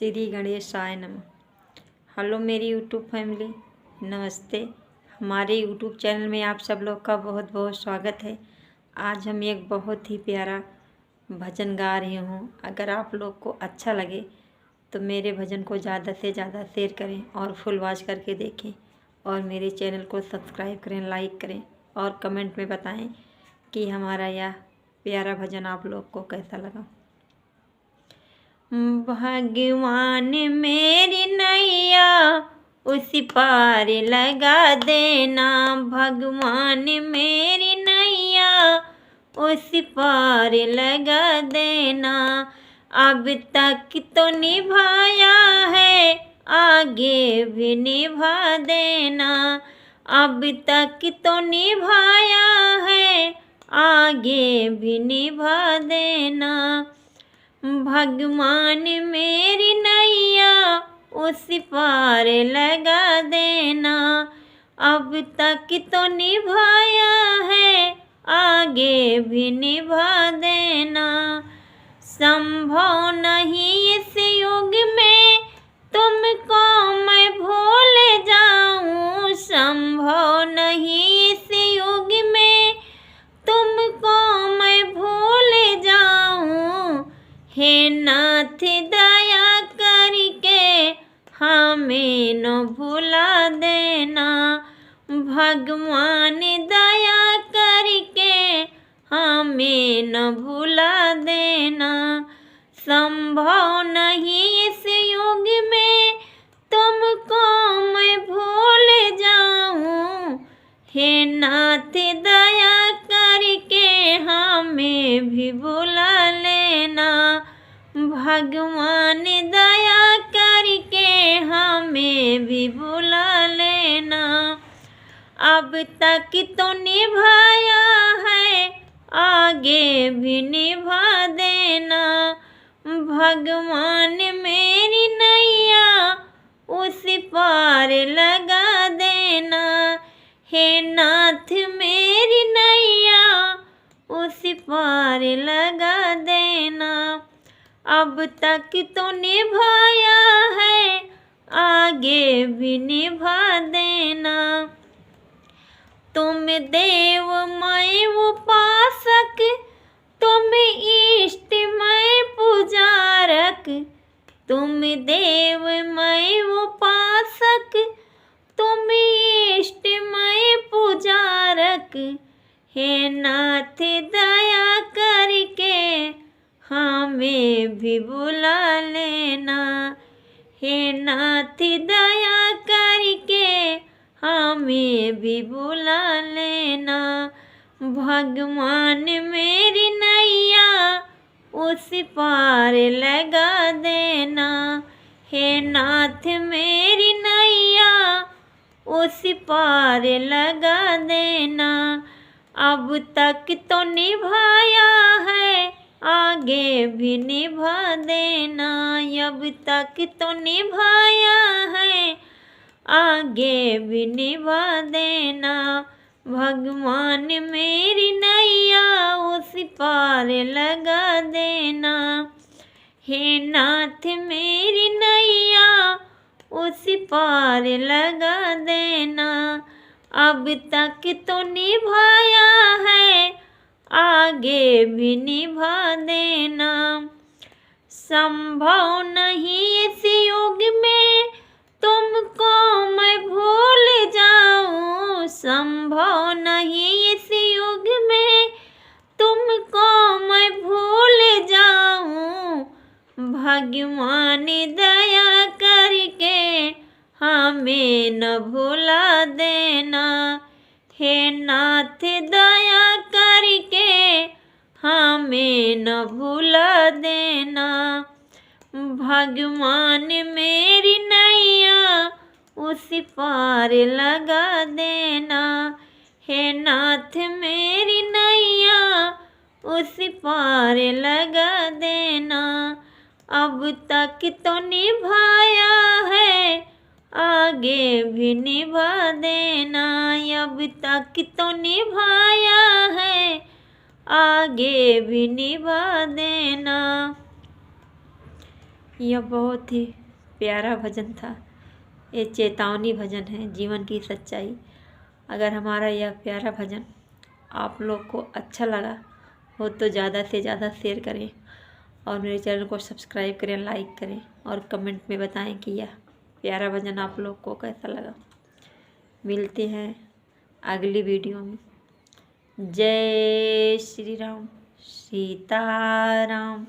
श्री गणेशाय नमः। हेलो मेरी यूट्यूब फैमिली, नमस्ते। हमारे यूट्यूब चैनल में आप सब लोग का बहुत बहुत स्वागत है। आज हम एक बहुत ही प्यारा भजन गा रही हूँ। अगर आप लोग को अच्छा लगे तो मेरे भजन को ज़्यादा से ज़्यादा शेयर करें और फुल वॉच करके देखें और मेरे चैनल को सब्सक्राइब करें, लाइक करें और कमेंट में बताएं कि हमारा यह प्यारा भजन आप लोग को कैसा लगा। भगवान मेरी नैया उस पार लगा देना, भगवान मेरी नैया उस पार लगा देना। अब तक तो निभाया है, आगे भी निभा देना। अब तक तो निभाया है, आगे भी निभा देना। भगवान मेरी नैया उस पार लगा देना। अब तक तो निभाया है, आगे भी निभा देना। संभव नहीं इस युग में तुमको मैं भूल जाऊं, संभव नहीं इस युग में तुमको मैं भूल जाऊं। हे नाथ दया करके हमें न भुला देना, भगवान दया करके हमें न भुला देना। संभव नहीं इस युग में तुमको मैं भूल जाऊं। हे नाथ दया करके हमें भी बुला लेना, भगवान दया करके हमें भी बुला लेना। अब तक तो निभाया है, आगे भी निभा देना। भगवान मेरी नैया उस पार लगा देना। हे नाथ मेरी नैया उस पार लगा देना। अब तक तो निभाया है, आगे भी निभा देना। तुम देव मैं उपासक, तुम इष्ट मैं पुजारक। तुम देव मैं उपासक, तुम इष्ट मैं पुजारक। हे नाथ दया करके हमें भी बुला लेना। हे नाथ दया करके हमें भी बुला लेना। भगवान मेरी नैया उस पार लगा देना। हे नाथ मेरी नैया उस पार लगा देना। अब तक तो निभाया है, आगे भी निभा देना। अब तक तो निभाया है, आगे भी निभा देना। भगवान मेरी नैया उस पार लगा देना। हे नाथ मेरी नैया उस पार लगा देना। अब तक तो निभाया है, आगे भी निभा देना। संभव नहीं इस युग में तुमको मैं भूल जाऊं, संभव नहीं इस युग में तुमको मैं भूल जाऊं। भगवान दया करके हमें न भुला देना। हे नाथ दया करके हमें न भुला देना। भगवान मेरी नैया उस पार लगा देना। हे नाथ मेरी नैया उस पार लगा देना। अब तक तो निभाया है, आगे भी निभा देना। अब तक तो निभाया है, आगे भी निभा देना। यह बहुत ही प्यारा भजन था। ये चेतावनी भजन है, जीवन की सच्चाई। अगर हमारा यह प्यारा भजन आप लोग को अच्छा लगा हो तो ज़्यादा से ज़्यादा शेयर करें और मेरे चैनल को सब्सक्राइब करें, लाइक करें और कमेंट में बताएं कि यह प्यारा भजन आप लोग को कैसा लगा। मिलते हैं अगली वीडियो में। जय श्री राम, सीताराम।